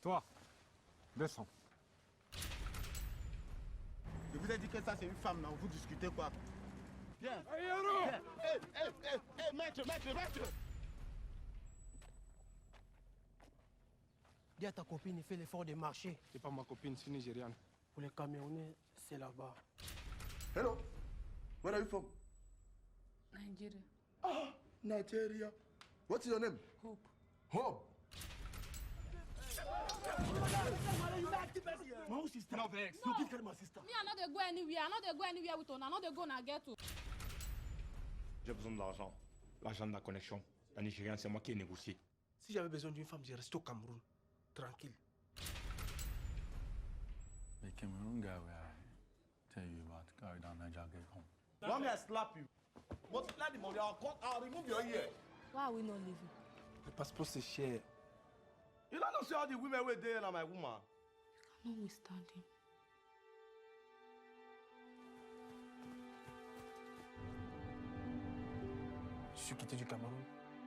Toi, descends. Je vous ai dit que ça c'est une femme, non? Vous discutez quoi? Viens. Maître. Dis à ta copine, il fait l'effort de marcher. C'est pas ma copine, c'est nigériane. Pour les Camerounais, c'est là-bas. Hello. Where are you from? Nigeria. Ah, Nigeria. What's your name? Hope. Hope. My own sister. No vex. No, give my sister. Me, I no dey go anywhere. I no dey go anywhere with una. I no dey go na ghetto. J'ai besoin de l'argent. L'argent de la connexion. La Nigériane, c'est moi qui ai négocié. Si j'avais besoin d'une femme, je reste au Cameroun. Tranquille. The Cameroon guy where I tell you about carry down Niger get home. Want me to slap you? Multiply the money, I'll remove your ear. Why are we not leaving? Le passeport, c'est cher. You don't know see all the women were there and my woman. No withstand him. Je suis quitté du Cameroun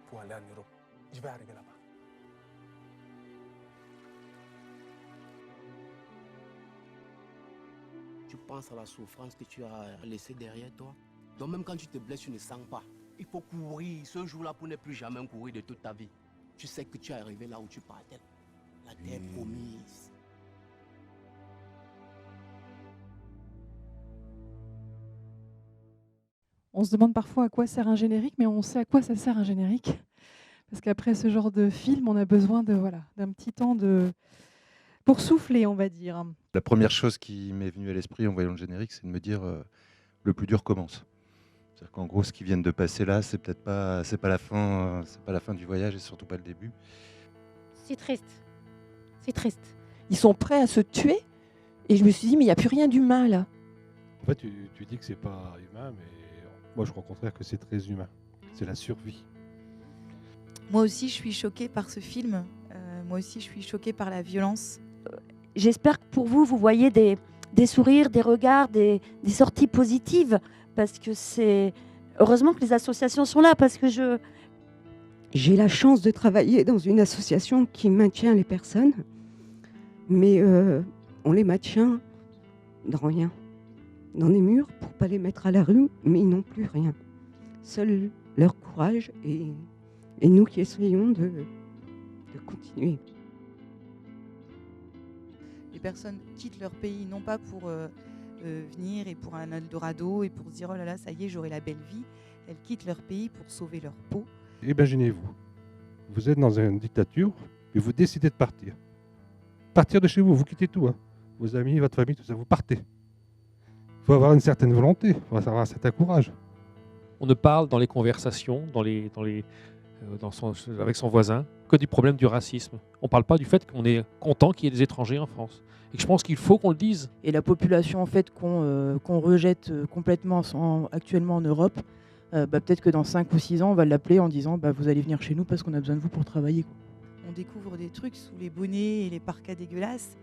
pour aller en Europe. Je vais arriver là-bas. Tu penses à la souffrance que tu as laissée derrière toi. Donc même quand tu te blesses, tu ne sens pas. Il faut courir ce jour-là pour ne plus jamais courir de toute ta vie. Tu sais que tu es arrivé là où tu partais. La terre promise. On se demande parfois à quoi sert un générique, mais on sait à quoi ça sert un générique. Parce qu'après ce genre de film, on a besoin d'un petit temps pour souffler, on va dire. La première chose qui m'est venue à l'esprit en voyant le générique, c'est de me dire le plus dur commence. C'est-à-dire qu'en gros, ce qu'ils viennent de passer là, c'est pas la fin du voyage et surtout pas le début. C'est triste. C'est triste. Ils sont prêts à se tuer et je me suis dit mais il n'y a plus rien d'humain là. En fait, tu dis que c'est pas humain, mais moi je crois au contraire que c'est très humain. C'est la survie. Moi aussi, je suis choquée par ce film. Moi aussi, je suis choquée par la violence. J'espère que pour vous, vous voyez des sourires, des regards, des sorties positives. Parce que c'est... Heureusement que les associations sont là, parce que J'ai la chance de travailler dans une association qui maintient les personnes, mais on les maintient dans rien. Dans des murs pour ne pas les mettre à la rue, mais ils n'ont plus rien. Seul leur courage et nous qui essayons de continuer. Les personnes quittent leur pays, non pas pour venir et pour un Eldorado et pour se dire « Oh là là, ça y est, j'aurai la belle vie ». Elles quittent leur pays pour sauver leur peau. Imaginez-vous, vous êtes dans une dictature et vous décidez de partir. Partir de chez vous, vous quittez tout. Hein. Vos amis, votre famille, tout ça, vous partez. Il faut avoir une certaine volonté, il faut avoir un certain courage. On ne parle dans les conversations, avec son voisin, que du problème du racisme. On ne parle pas du fait qu'on est content qu'il y ait des étrangers en France. Et que je pense qu'il faut qu'on le dise. Et la population en fait, qu'on rejette complètement actuellement en Europe, peut-être que dans 5 ou 6 ans, on va l'appeler en disant vous allez venir chez nous parce qu'on a besoin de vous pour travailler. Quoi. On découvre des trucs sous les bonnets et les parkas dégueulasses.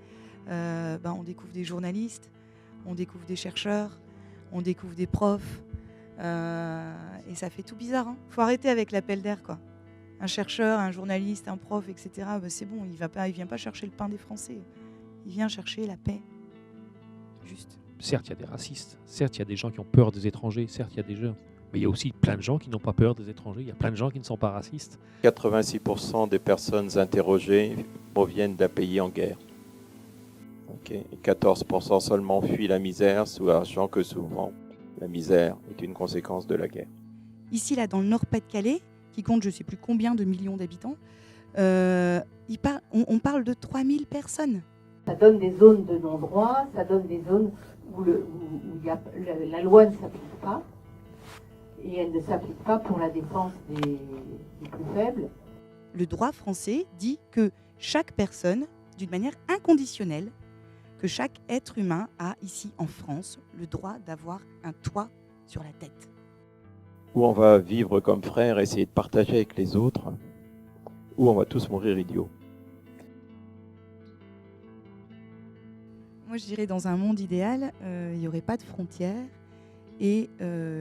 On découvre des journalistes, on découvre des chercheurs, on découvre des profs. Et ça fait tout bizarre. Faut arrêter avec l'appel d'air, quoi. Un chercheur, un journaliste, un prof, etc. C'est bon, il vient pas chercher le pain des Français. Il vient chercher la paix. Juste. Certes, il y a des racistes. Certes, il y a des gens qui ont peur des étrangers. Certes, il y a des gens. Mais il y a aussi plein de gens qui n'ont pas peur des étrangers. Il y a plein de gens qui ne sont pas racistes. 86% des personnes interrogées proviennent d'un pays en guerre. Et 14% seulement fuient la misère, sachant que souvent, la misère est une conséquence de la guerre. Ici, là, dans le Nord-Pas-de-Calais, qui compte je ne sais plus combien de millions d'habitants, on parle de 3000 personnes. Ça donne des zones de non-droit, ça donne des zones où la loi ne s'applique pas, et elle ne s'applique pas pour la défense des plus faibles. Le droit français dit que chaque personne, d'une manière inconditionnelle, que chaque être humain a ici en France le droit d'avoir un toit sur la tête. Ou on va vivre comme frères, essayer de partager avec les autres, ou on va tous mourir idiots. Moi, je dirais dans un monde idéal, il n'y aurait pas de frontières et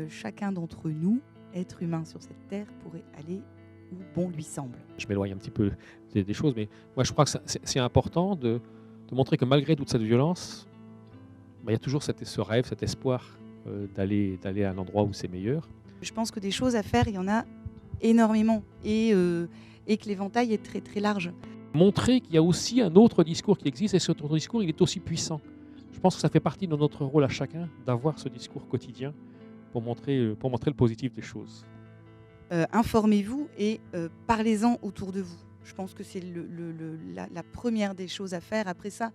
chacun d'entre nous, être humain sur cette terre, pourrait aller où bon lui semble. Je m'éloigne un petit peu des choses, mais moi je crois que c'est important de montrer que malgré toute cette violence, il y a toujours ce rêve, cet espoir d'aller à un endroit où c'est meilleur. Je pense que des choses à faire, il y en a énormément et que l'éventail est très très large. Montrer qu'il y a aussi un autre discours qui existe et cet autre discours il est aussi puissant. Je pense que ça fait partie de notre rôle à chacun d'avoir ce discours quotidien pour montrer le positif des choses. Informez-vous et parlez-en autour de vous. Je pense que c'est la première des choses à faire. Après ça,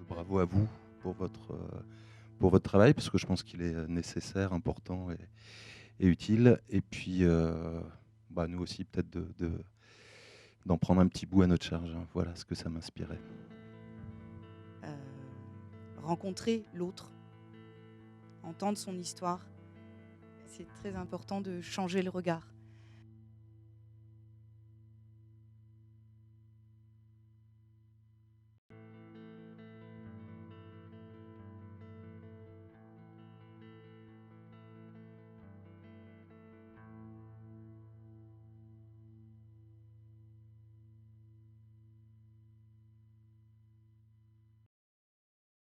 bravo à vous pour votre travail, parce que je pense qu'il est nécessaire, important et utile. Et puis, nous aussi, peut-être d'en prendre un petit bout à notre charge. Hein. Voilà ce que ça m'inspirait. Rencontrer l'autre, entendre son histoire. C'est très important de changer le regard.